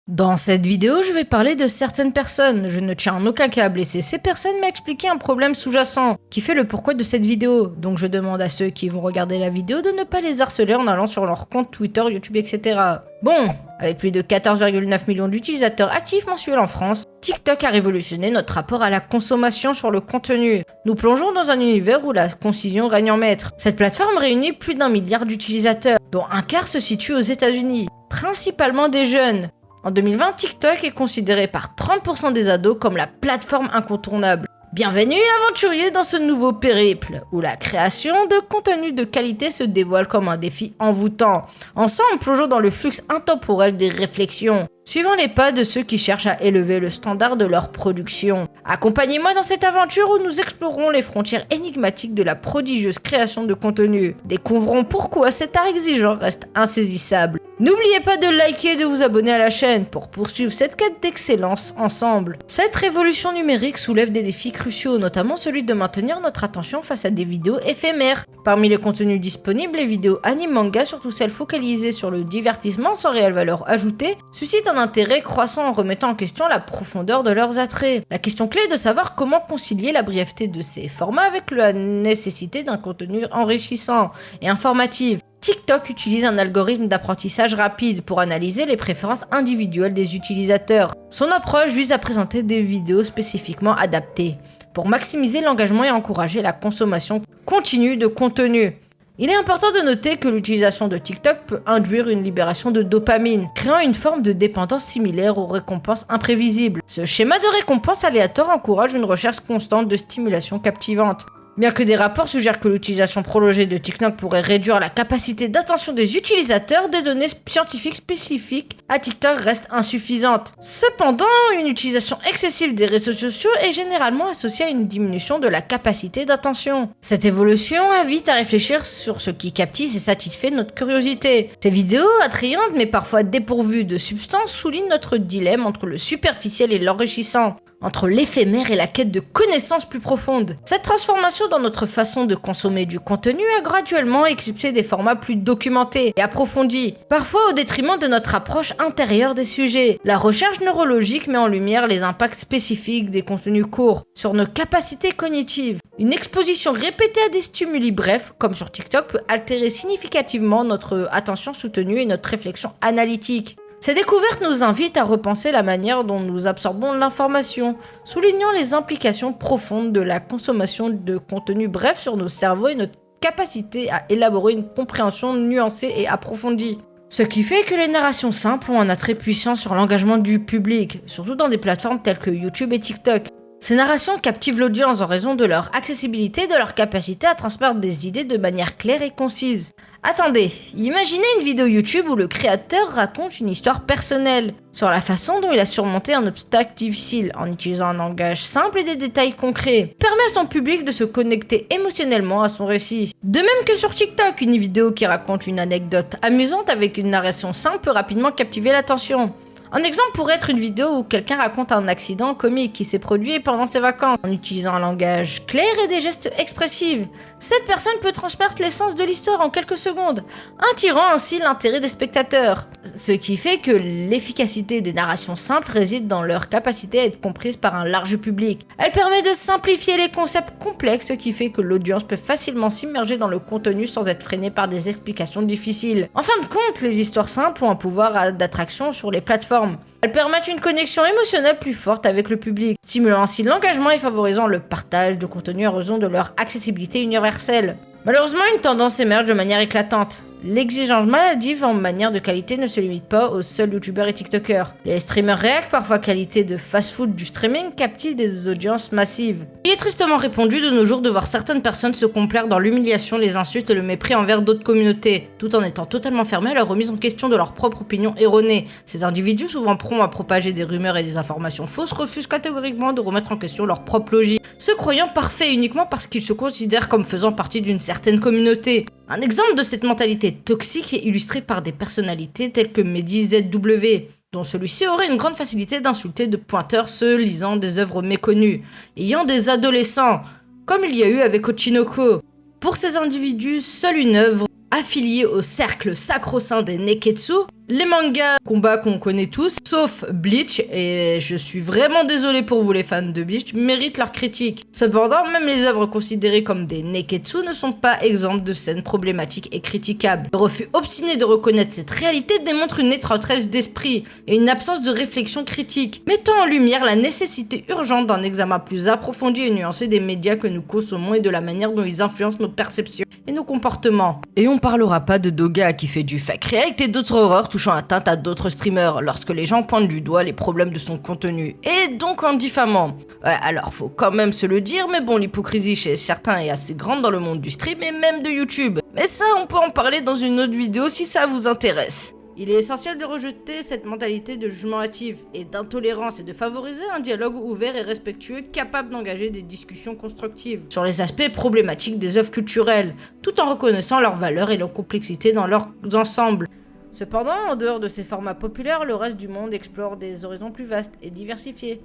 Dans cette vidéo, je vais parler de certaines personnes. Je ne tiens en aucun cas à blesser ces personnes, mais expliquer un problème sous-jacent qui fait le pourquoi de cette vidéo. Donc je demande à ceux qui vont regarder la vidéo de ne pas les harceler en allant sur leur compte Twitter, YouTube, etc. Bon, avec plus de 14,9 millions d'utilisateurs actifs mensuels en France, TikTok a révolutionné notre rapport à la consommation sur le contenu. Nous plongeons dans un univers où la concision règne en maître. Cette plateforme réunit plus d'1 milliard d'utilisateurs, dont un quart se situe aux États-Unis, principalement des jeunes. En 2020, TikTok est considéré par 30% des ados comme la plateforme incontournable. Bienvenue aventuriers dans ce nouveau périple, où la création de contenu de qualité se dévoile comme un défi envoûtant. Ensemble, plongeons dans le flux intemporel des réflexions, suivant les pas de ceux qui cherchent à élever le standard de leur production. Accompagnez-moi dans cette aventure où nous explorerons les frontières énigmatiques de la prodigieuse création de contenu. Découvrons pourquoi cet art exigeant reste insaisissable. N'oubliez pas de liker et de vous abonner à la chaîne pour poursuivre cette quête d'excellence ensemble. Cette révolution numérique soulève des défis cruciaux, notamment celui de maintenir notre attention face à des vidéos éphémères. Parmi les contenus disponibles, les vidéos anime-manga, surtout celles focalisées sur le divertissement sans réelle valeur ajoutée, suscitent un intérêt croissant en remettant en question la profondeur de leurs attraits. La question clé est de savoir comment concilier la brièveté de ces formats avec la nécessité d'un contenu enrichissant et informatif. TikTok utilise un algorithme d'apprentissage rapide pour analyser les préférences individuelles des utilisateurs. Son approche vise à présenter des vidéos spécifiquement adaptées pour maximiser l'engagement et encourager la consommation continue de contenu. Il est important de noter que l'utilisation de TikTok peut induire une libération de dopamine, créant une forme de dépendance similaire aux récompenses imprévisibles. Ce schéma de récompense aléatoire encourage une recherche constante de stimulation captivante. Bien que des rapports suggèrent que l'utilisation prolongée de TikTok pourrait réduire la capacité d'attention des utilisateurs, des données scientifiques spécifiques à TikTok restent insuffisantes. Cependant, une utilisation excessive des réseaux sociaux est généralement associée à une diminution de la capacité d'attention. Cette évolution invite à réfléchir sur ce qui captive et satisfait notre curiosité. Ces vidéos attrayantes mais parfois dépourvues de substance soulignent notre dilemme entre le superficiel et l'enrichissant, entre l'éphémère et la quête de connaissances plus profondes. Cette transformation dans notre façon de consommer du contenu a graduellement éclipsé des formats plus documentés et approfondis, parfois au détriment de notre approche intérieure des sujets. La recherche neurologique met en lumière les impacts spécifiques des contenus courts sur nos capacités cognitives. Une exposition répétée à des stimuli brefs, comme sur TikTok, peut altérer significativement notre attention soutenue et notre réflexion analytique. Ces découvertes nous invitent à repenser la manière dont nous absorbons l'information, soulignant les implications profondes de la consommation de contenu bref sur nos cerveaux et notre capacité à élaborer une compréhension nuancée et approfondie. Ce qui fait que les narrations simples ont un attrait puissant sur l'engagement du public, surtout dans des plateformes telles que YouTube et TikTok. Ces narrations captivent l'audience en raison de leur accessibilité et de leur capacité à transmettre des idées de manière claire et concise. Attendez, imaginez une vidéo YouTube où le créateur raconte une histoire personnelle sur la façon dont il a surmonté un obstacle difficile en utilisant un langage simple et des détails concrets. Il permet à son public de se connecter émotionnellement à son récit. De même que sur TikTok, une vidéo qui raconte une anecdote amusante avec une narration simple peut rapidement captiver l'attention. Un exemple pourrait être une vidéo où quelqu'un raconte un accident comique qui s'est produit pendant ses vacances en utilisant un langage clair et des gestes expressifs. Cette personne peut transmettre l'essence de l'histoire en quelques secondes, attirant ainsi l'intérêt des spectateurs. Ce qui fait que l'efficacité des narrations simples réside dans leur capacité à être comprise par un large public. Elle permet de simplifier les concepts complexes, ce qui fait que l'audience peut facilement s'immerger dans le contenu sans être freinée par des explications difficiles. En fin de compte, les histoires simples ont un pouvoir d'attraction sur les plateformes. Elles permettent une connexion émotionnelle plus forte avec le public, stimulant ainsi l'engagement et favorisant le partage de contenu à raison de leur accessibilité universelle. Malheureusement, une tendance émerge de manière éclatante. L'exigence maladive en manière de qualité ne se limite pas aux seuls youtubeurs et tiktokers. Les streamers réac, parfois qualité de fast-food du streaming, captivent des audiences massives. Il est tristement répandu de nos jours de voir certaines personnes se complaire dans l'humiliation, les insultes et le mépris envers d'autres communautés, tout en étant totalement fermés à la remise en question de leur propre opinion erronée. Ces individus, souvent prompts à propager des rumeurs et des informations fausses, refusent catégoriquement de remettre en question leur propre logique, se croyant parfaits uniquement parce qu'ils se considèrent comme faisant partie d'une certaine communauté. Un exemple de cette mentalité toxique est illustré par des personnalités telles que Mehdi ZW, dont celui-ci aurait une grande facilité d'insulter de pointeurs ceux lisant des œuvres méconnues, ayant des adolescents, comme il y a eu avec Ochinoko. Pour ces individus, seule une œuvre affiliée au cercle sacro-saint des Neketsu, les mangas combat qu'on connaît tous, sauf Bleach, et je suis vraiment désolé pour vous les fans de Bleach, méritent leur critique. Cependant, même les œuvres considérées comme des neketsu ne sont pas exemptes de scènes problématiques et critiquables. Le refus obstiné de reconnaître cette réalité démontre une étroitesse d'esprit et une absence de réflexion critique, mettant en lumière la nécessité urgente d'un examen plus approfondi et nuancé des médias que nous consommons et de la manière dont ils influencent nos perceptions et nos comportements. Et on parlera pas de Doga qui fait du fake react et d'autres horreurs touchant atteinte à d'autres streamers lorsque les gens pointent du doigt les problèmes de son contenu, et donc en diffamant. Ouais, alors faut quand même se le dire, mais bon, l'hypocrisie chez certains est assez grande dans le monde du stream et même de YouTube. Mais ça, on peut en parler dans une autre vidéo si ça vous intéresse. Il est essentiel de rejeter cette mentalité de jugement hâtif et d'intolérance et de favoriser un dialogue ouvert et respectueux capable d'engager des discussions constructives sur les aspects problématiques des œuvres culturelles, tout en reconnaissant leur valeur et leur complexité dans leurs ensembles. Cependant, en dehors de ces formats populaires, le reste du monde explore des horizons plus vastes et diversifiés,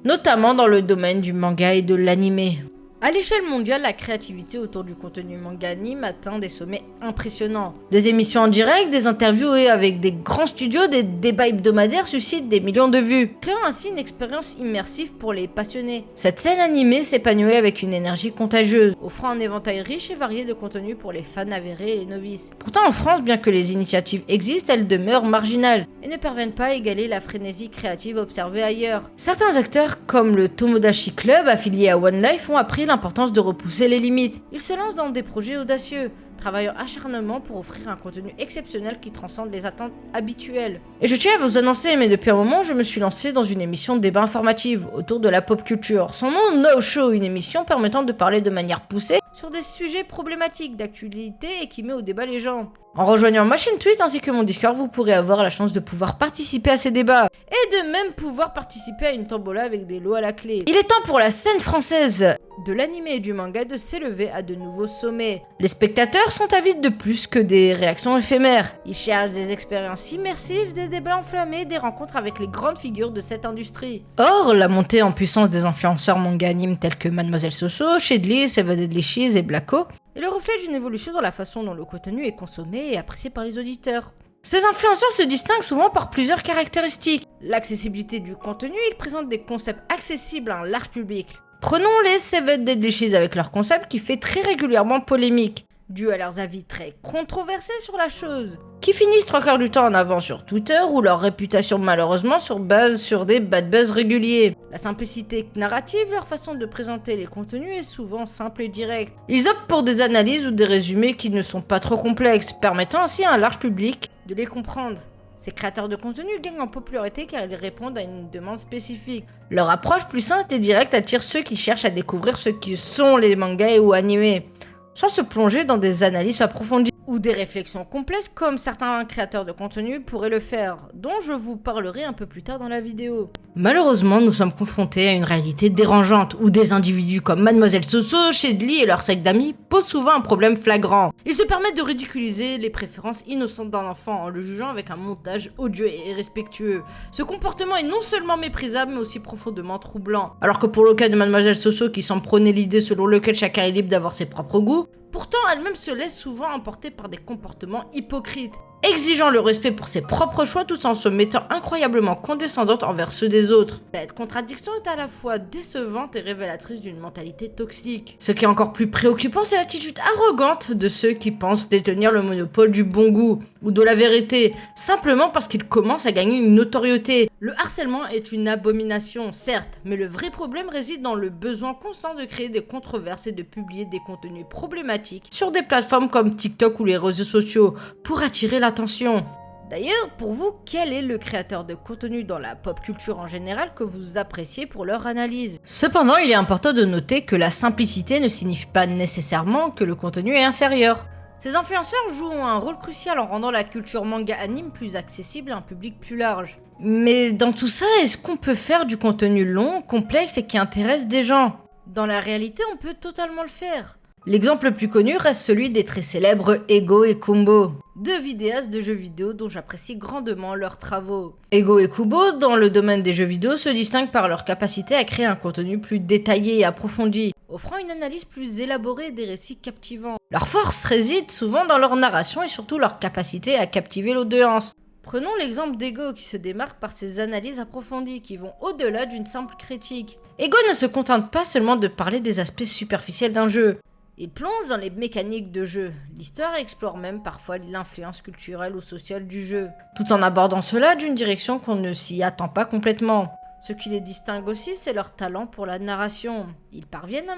notamment dans le domaine du manga et de l'anime. À l'échelle mondiale, la créativité autour du contenu manga-anime atteint des sommets impressionnants. Des émissions en direct, des interviews et avec des grands studios, des débats hebdomadaires suscitent des millions de vues, créant ainsi une expérience immersive pour les passionnés. Cette scène animée s'épanouit avec une énergie contagieuse, offrant un éventail riche et varié de contenus pour les fans avérés et les novices. Pourtant en France, bien que les initiatives existent, elles demeurent marginales et ne parviennent pas à égaler la frénésie créative observée ailleurs. Certains acteurs, comme le Tomodachi Club affilié à One Life, ont appris l'importance de repousser les limites. Ils se lancent dans des projets audacieux, travaillant acharnement pour offrir un contenu exceptionnel qui transcende les attentes habituelles. Et je tiens à vous annoncer, mais depuis un moment, je me suis lancé dans une émission de débat informative autour de la pop culture. Son nom, No Show, une émission permettant de parler de manière poussée sur des sujets problématiques d'actualité et qui met au débat les gens. En rejoignant ma chaîne Twitch ainsi que mon Discord, vous pourrez avoir la chance de pouvoir participer à ces débats et de même pouvoir participer à une tombola avec des lots à la clé. Il est temps pour la scène française de l'anime et du manga de s'élever à de nouveaux sommets. Les spectateurs sont avides de plus que des réactions éphémères. Ils cherchent des expériences immersives, des débats enflammés, des rencontres avec les grandes figures de cette industrie. Or, la montée en puissance des influenceurs manga-anime tels que Mademoiselle Soso, Shedley, Seven Deadly Cheese et Blacko est le reflet d'une évolution dans la façon dont le contenu est consommé et apprécié par les auditeurs. Ces influenceurs se distinguent souvent par plusieurs caractéristiques. L'accessibilité du contenu, ils présentent des concepts accessibles à un large public. Prenons les Seven Deadly Cheese avec leur concept qui fait très régulièrement polémique, dû à leurs avis très controversés sur la chose, qui finissent 3/4 du temps en avant sur Twitter ou leur réputation malheureusement base sur des bad buzz réguliers. La simplicité narrative, leur façon de présenter les contenus est souvent simple et directe. Ils optent pour des analyses ou des résumés qui ne sont pas trop complexes, permettant ainsi à un large public de les comprendre. Ces créateurs de contenu gagnent en popularité car ils répondent à une demande spécifique. Leur approche plus simple et directe attire ceux qui cherchent à découvrir ce qui sont les mangas ou animés, sans se plonger dans des analyses approfondies ou des réflexions complexes comme certains créateurs de contenu pourraient le faire, dont je vous parlerai un peu plus tard dans la vidéo. Malheureusement, nous sommes confrontés à une réalité dérangeante où des individus comme Mademoiselle Soso, Shedley et leur secte d'amis posent souvent un problème flagrant. Ils se permettent de ridiculiser les préférences innocentes d'un enfant en le jugeant avec un montage odieux et irrespectueux. Ce comportement est non seulement méprisable mais aussi profondément troublant. Alors que pour le cas de Mademoiselle Soso qui semble prôner l'idée selon laquelle chacun est libre d'avoir ses propres goûts, pourtant elle-même se laisse souvent emporter par des comportements hypocrites, exigeant le respect pour ses propres choix tout en se mettant incroyablement condescendante envers ceux des autres. Cette contradiction est à la fois décevante et révélatrice d'une mentalité toxique. Ce qui est encore plus préoccupant, c'est l'attitude arrogante de ceux qui pensent détenir le monopole du bon goût ou de la vérité, simplement parce qu'ils commencent à gagner une notoriété. Le harcèlement est une abomination, certes, mais le vrai problème réside dans le besoin constant de créer des controverses et de publier des contenus problématiques sur des plateformes comme TikTok ou les réseaux sociaux pour attirer l'attention. D'ailleurs, pour vous, quel est le créateur de contenu dans la pop culture en général que vous appréciez pour leur analyse? Cependant, il est important de noter que la simplicité ne signifie pas nécessairement que le contenu est inférieur. Ces influenceurs jouent un rôle crucial en rendant la culture manga-anime plus accessible à un public plus large. Mais dans tout ça, est-ce qu'on peut faire du contenu long, complexe et qui intéresse des gens? Dans la réalité, on peut totalement le faire. L'exemple le plus connu reste celui des très célèbres Ego et Kumbo, deux vidéastes de jeux vidéo dont j'apprécie grandement leurs travaux. Ego et Kubo, dans le domaine des jeux vidéo, se distinguent par leur capacité à créer un contenu plus détaillé et approfondi, offrant une analyse plus élaborée des récits captivants. Leur force réside souvent dans leur narration et surtout leur capacité à captiver l'audience. Prenons l'exemple d'Ego qui se démarque par ses analyses approfondies qui vont au-delà d'une simple critique. Ego ne se contente pas seulement de parler des aspects superficiels d'un jeu. Il plonge dans les mécaniques de jeu. L'histoire explore même parfois l'influence culturelle ou sociale du jeu, tout en abordant cela d'une direction qu'on ne s'y attend pas complètement. Ce qui les distingue aussi, c'est leur talent pour la narration. Ils parviennent à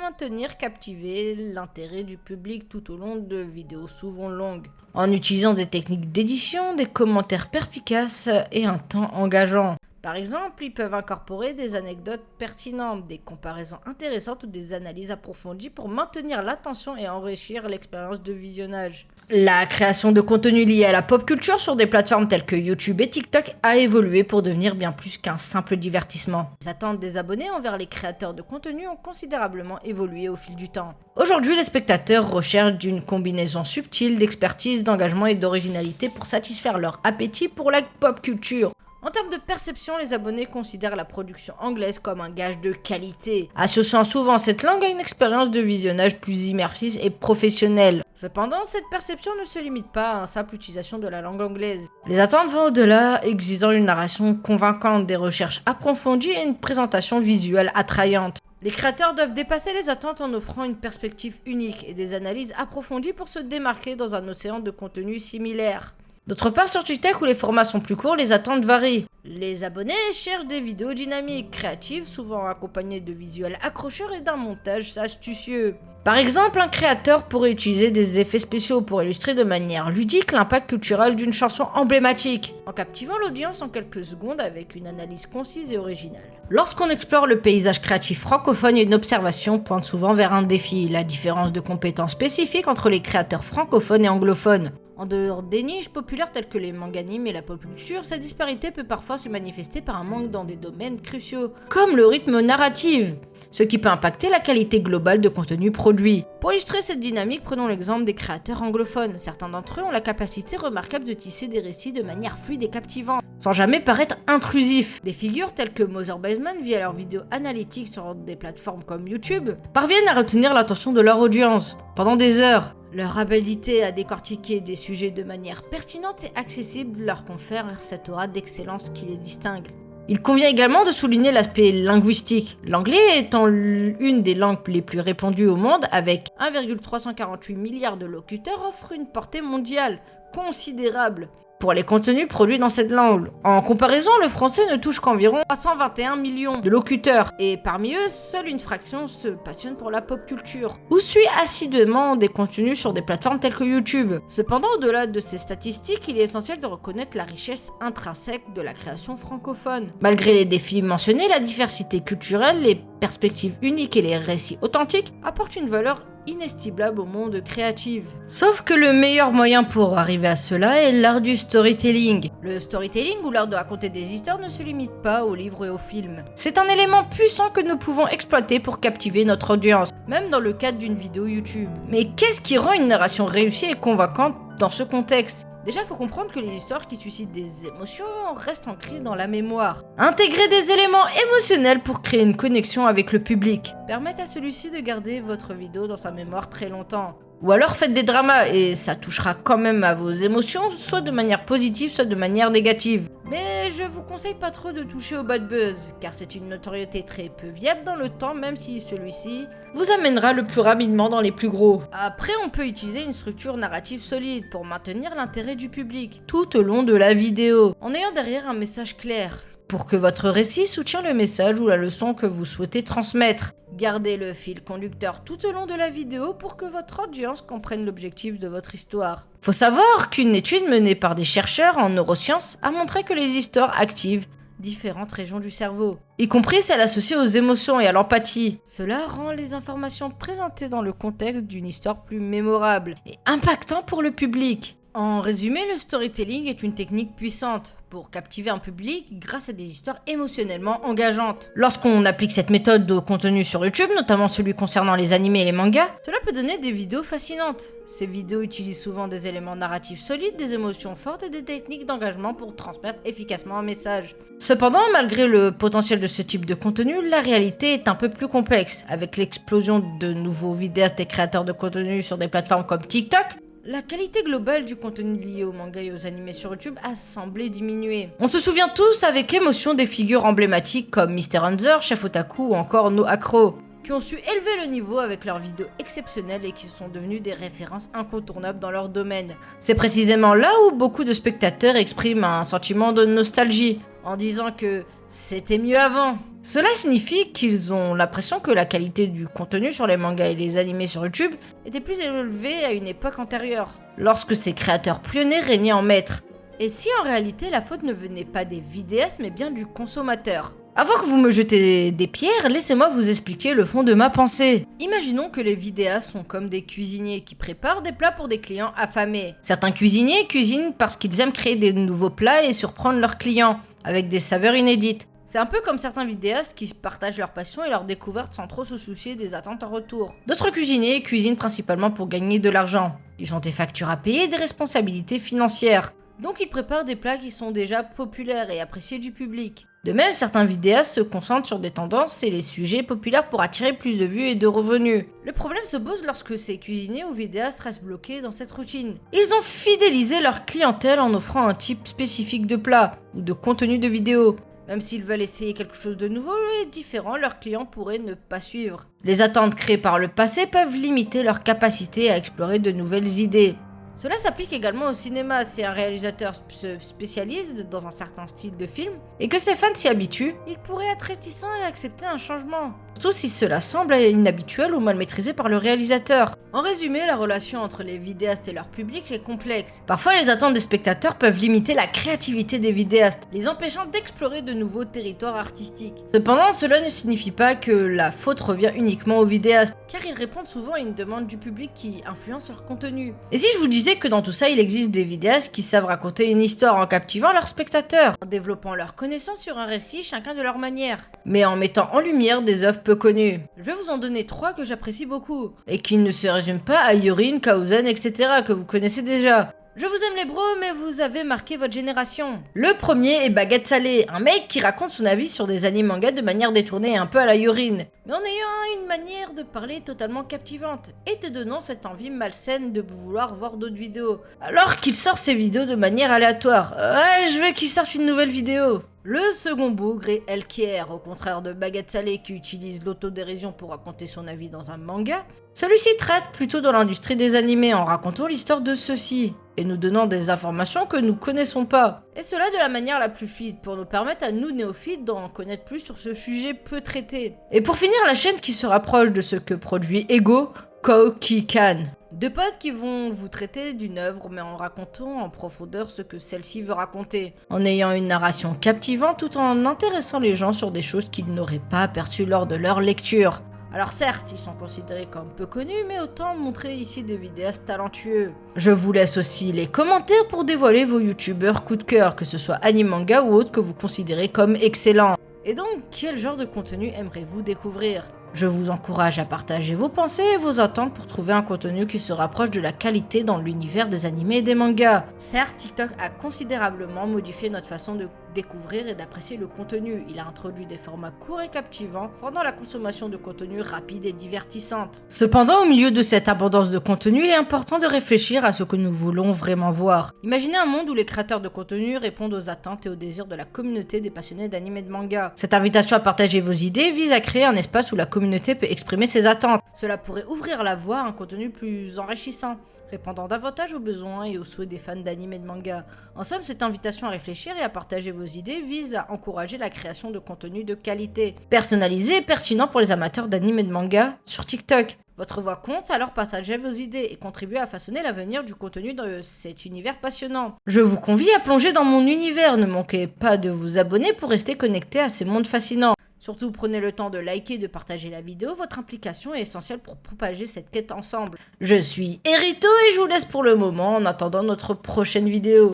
captiver l'intérêt du public tout au long de vidéos souvent longues, en utilisant des techniques d'édition, des commentaires perspicaces et un temps engageant. Par exemple, ils peuvent incorporer des anecdotes pertinentes, des comparaisons intéressantes ou des analyses approfondies pour maintenir l'attention et enrichir l'expérience de visionnage. La création de contenu lié à la pop culture sur des plateformes telles que YouTube et TikTok a évolué pour devenir bien plus qu'un simple divertissement. Les attentes des abonnés envers les créateurs de contenu ont considérablement évolué au fil du temps. Aujourd'hui, les spectateurs recherchent une combinaison subtile d'expertise, d'engagement et d'originalité pour satisfaire leur appétit pour la pop culture. En termes de perception, les abonnés considèrent la production anglaise comme un gage de qualité, associant souvent cette langue à une expérience de visionnage plus immersive et professionnelle. Cependant, cette perception ne se limite pas à une simple utilisation de la langue anglaise. Les attentes vont au-delà, exigeant une narration convaincante, des recherches approfondies et une présentation visuelle attrayante. Les créateurs doivent dépasser les attentes en offrant une perspective unique et des analyses approfondies pour se démarquer dans un océan de contenus similaires. D'autre part, sur TikTok où les formats sont plus courts, les attentes varient. Les abonnés cherchent des vidéos dynamiques, créatives, souvent accompagnées de visuels accrocheurs et d'un montage astucieux. Par exemple, un créateur pourrait utiliser des effets spéciaux pour illustrer de manière ludique l'impact culturel d'une chanson emblématique, en captivant l'audience en quelques secondes avec une analyse concise et originale. Lorsqu'on explore le paysage créatif francophone, une observation pointe souvent vers un défi, la différence de compétences spécifiques entre les créateurs francophones et anglophones. En dehors des niches populaires telles que les manganimes et la pop culture, cette disparité peut parfois se manifester par un manque dans des domaines cruciaux, comme le rythme narratif, ce qui peut impacter la qualité globale de contenu produit. Pour illustrer cette dynamique, prenons l'exemple des créateurs anglophones. Certains d'entre eux ont la capacité remarquable de tisser des récits de manière fluide et captivante, sans jamais paraître intrusifs. Des figures telles que Mother Baseman, via leurs vidéos analytiques sur des plateformes comme YouTube, parviennent à retenir l'attention de leur audience pendant des heures. Leur habilité à décortiquer des sujets de manière pertinente et accessible leur confère cette aura d'excellence qui les distingue. Il convient également de souligner l'aspect linguistique. L'anglais étant une des langues les plus répandues au monde, avec 1,348 milliards de locuteurs, offre une portée mondiale considérable pour les contenus produits dans cette langue. En comparaison, le français ne touche qu'environ 321 millions de locuteurs, et parmi eux, seule une fraction se passionne pour la pop culture, ou suit assidûment des contenus sur des plateformes telles que YouTube. Cependant, au-delà de ces statistiques, il est essentiel de reconnaître la richesse intrinsèque de la création francophone. Malgré les défis mentionnés, la diversité culturelle, les perspectives uniques et les récits authentiques apportent une valeur inestimable au monde créatif. Sauf que le meilleur moyen pour arriver à cela est l'art du storytelling. Le storytelling ou l'art de raconter des histoires ne se limite pas aux livres et aux films. C'est un élément puissant que nous pouvons exploiter pour captiver notre audience, même dans le cadre d'une vidéo YouTube. Mais qu'est-ce qui rend une narration réussie et convaincante dans ce contexte ? Déjà, il faut comprendre que les histoires qui suscitent des émotions restent ancrées dans la mémoire. Intégrer des éléments émotionnels pour créer une connexion avec le public permettent à celui-ci de garder votre vidéo dans sa mémoire très longtemps. Ou alors faites des dramas et ça touchera quand même à vos émotions, soit de manière positive, soit de manière négative. Mais je vous conseille pas trop de toucher au bad buzz, car c'est une notoriété très peu viable dans le temps, même si celui-ci vous amènera le plus rapidement dans les plus gros. Après, on peut utiliser une structure narrative solide pour maintenir l'intérêt du public tout au long de la vidéo, en ayant derrière un message clair, pour que votre récit soutienne le message ou la leçon que vous souhaitez transmettre. Gardez le fil conducteur tout au long de la vidéo pour que votre audience comprenne l'objectif de votre histoire. Faut savoir qu'une étude menée par des chercheurs en neurosciences a montré que les histoires activent différentes régions du cerveau, y compris celles associées aux émotions et à l'empathie. Cela rend les informations présentées dans le contexte d'une histoire plus mémorable et impactant pour le public. En résumé, le storytelling est une technique puissante pour captiver un public grâce à des histoires émotionnellement engageantes. Lorsqu'on applique cette méthode au contenu sur YouTube, notamment celui concernant les animés et les mangas, cela peut donner des vidéos fascinantes. Ces vidéos utilisent souvent des éléments narratifs solides, des émotions fortes et des techniques d'engagement pour transmettre efficacement un message. Cependant, malgré le potentiel de ce type de contenu, la réalité est un peu plus complexe. Avec l'explosion de nouveaux vidéastes et créateurs de contenu sur des plateformes comme TikTok, la qualité globale du contenu lié aux mangas et aux animés sur YouTube a semblé diminuer. On se souvient tous avec émotion des figures emblématiques comme Mr. Hanzer, Chef Otaku ou encore No Acro, qui ont su élever le niveau avec leurs vidéos exceptionnelles et qui sont devenus des références incontournables dans leur domaine. C'est précisément là où beaucoup de spectateurs expriment un sentiment de nostalgie, en disant que c'était mieux avant. Cela signifie qu'ils ont l'impression que la qualité du contenu sur les mangas et les animés sur YouTube était plus élevée à une époque antérieure, lorsque ces créateurs pionniers régnaient en maître. Et si en réalité la faute ne venait pas des vidéastes mais bien du consommateur? Avant que vous me jetez des pierres, laissez-moi vous expliquer le fond de ma pensée. Imaginons que les vidéastes sont comme des cuisiniers qui préparent des plats pour des clients affamés. Certains cuisiniers cuisinent parce qu'ils aiment créer des nouveaux plats et surprendre leurs clients, avec des saveurs inédites. C'est un peu comme certains vidéastes qui partagent leur passion et leur découverte sans trop se soucier des attentes en retour. D'autres cuisiniers cuisinent principalement pour gagner de l'argent. Ils ont des factures à payer et des responsabilités financières. Donc ils préparent des plats qui sont déjà populaires et appréciés du public. De même, certains vidéastes se concentrent sur des tendances et les sujets populaires pour attirer plus de vues et de revenus. Le problème se pose lorsque ces cuisiniers ou vidéastes restent bloqués dans cette routine. Ils ont fidélisé leur clientèle en offrant un type spécifique de plat ou de contenu de vidéo. Même s'ils veulent essayer quelque chose de nouveau et différent, leurs clients pourraient ne pas suivre. Les attentes créées par le passé peuvent limiter leur capacité à explorer de nouvelles idées. Cela s'applique également au cinéma. Si un réalisateur se spécialise dans un certain style de film et que ses fans s'y habituent, il pourrait être réticent et accepter un changement. Surtout si cela semble inhabituel ou mal maîtrisé par le réalisateur. En résumé, la relation entre les vidéastes et leur public est complexe. Parfois, les attentes des spectateurs peuvent limiter la créativité des vidéastes, les empêchant d'explorer de nouveaux territoires artistiques. Cependant, cela ne signifie pas que la faute revient uniquement aux vidéastes, car ils répondent souvent à une demande du public qui influence leur contenu. Et si je vous disais que dans tout ça, il existe des vidéastes qui savent raconter une histoire en captivant leurs spectateurs, en développant leurs connaissances sur un récit chacun de leur manière, mais en mettant en lumière des œuvres peu connues. Je vais vous en donner 3 que j'apprécie beaucoup, et qui ne se résument pas à Yorin, Kaozen, etc. que vous connaissez déjà. Je vous aime les bros, mais vous avez marqué votre génération. Le premier est Baguette Salée, un mec qui raconte son avis sur des animes mangas de manière détournée et un peu à la Yorin, mais en ayant une manière de parler totalement captivante, et te donnant cette envie malsaine de vouloir voir d'autres vidéos. Alors qu'il sort ses vidéos de manière aléatoire. Ouais, je veux qu'il sorte une nouvelle vidéo. Le second bougre est Elkier, au contraire de Baguette Salée qui utilise l'autodérision pour raconter son avis dans un manga. Celui-ci traite plutôt dans l'industrie des animés en racontant l'histoire de ceux-ci, et nous donnant des informations que nous connaissons pas. Et cela de la manière la plus fluide, pour nous permettre à nous néophytes d'en connaître plus sur ce sujet peu traité. Et pour finir, la chaîne qui se rapproche de ce que produit Ego, Kokikan. Deux potes qui vont vous traiter d'une œuvre mais en racontant en profondeur ce que celle-ci veut raconter, en ayant une narration captivante tout en intéressant les gens sur des choses qu'ils n'auraient pas aperçues lors de leur lecture. Alors certes, ils sont considérés comme peu connus, mais autant montrer ici des vidéastes talentueux. Je vous laisse aussi les commentaires pour dévoiler vos youtubeurs coup de cœur, que ce soit anime manga ou autre que vous considérez comme excellents. Et donc, quel genre de contenu aimeriez-vous découvrir ? Je vous encourage à partager vos pensées et vos attentes pour trouver un contenu qui se rapproche de la qualité dans l'univers des animés et des mangas. Certes, TikTok a considérablement modifié notre façon de découvrir et d'apprécier le contenu. Il a introduit des formats courts et captivants, rendant la consommation de contenu rapide et divertissante. Cependant, au milieu de cette abondance de contenu, il est important de réfléchir à ce que nous voulons vraiment voir. Imaginez un monde où les créateurs de contenu répondent aux attentes et aux désirs de la communauté des passionnés d'anime et de manga. Cette invitation à partager vos idées vise à créer un espace où la communauté peut exprimer ses attentes. Cela pourrait ouvrir la voie à un contenu plus enrichissant, répondant davantage aux besoins et aux souhaits des fans d'anime et de manga. En somme, cette invitation à réfléchir et à partager vos idées vise à encourager la création de contenu de qualité, personnalisé et pertinent pour les amateurs d'anime et de manga sur TikTok. Votre voix compte, alors partagez vos idées et contribuez à façonner l'avenir du contenu de cet univers passionnant. Je vous convie à plonger dans mon univers, ne manquez pas de vous abonner pour rester connecté à ces mondes fascinants. Surtout, prenez le temps de liker et de partager la vidéo, votre implication est essentielle pour propager cette quête ensemble. Je suis Erito et je vous laisse pour le moment en attendant notre prochaine vidéo.